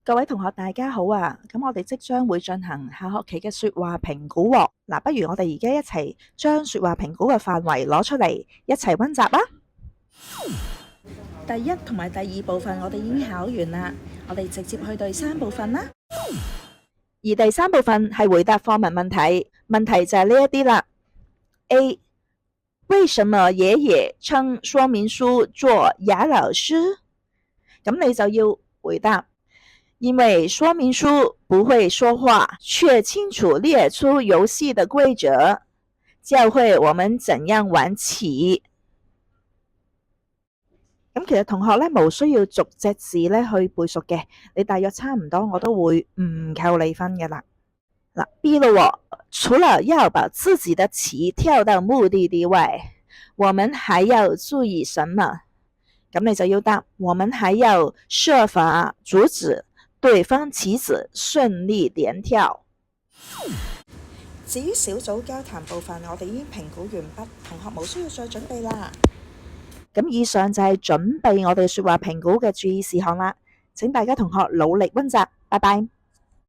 各位同學大家好啊，咁我哋即將會進行下學期嘅說話評估喎。嗱，不如我哋而家一齊將說話評估嘅範圍攞出嚟，一齊溫習啦。第一同埋第二部分我哋已經考完啦，我哋直接去第三部分啦。而第三部分係回答課文問題，問題就係呢一啲啦。A， 為什麼爺爺稱說明書做啞老師？咁你就要回答。因為說明書不會說話，卻清楚列出遊戲的規則，教會我們怎樣玩起。咁其實同學咧冇需要逐隻字咧去背熟嘅，你大約差唔多我都會唔扣你分嘅啦。嗱 B 咯，除了要把自己的棋跳到目的地外，我們還要注意什麼？咁你就要答，我們還要設法阻止對方棋子順利連跳。至於小組交談部分，我哋已經評估完畢，同學冇需要再準備啦。咁以上就係準備我哋說話評估嘅注意事項啦，請大家同學努力溫習，拜拜。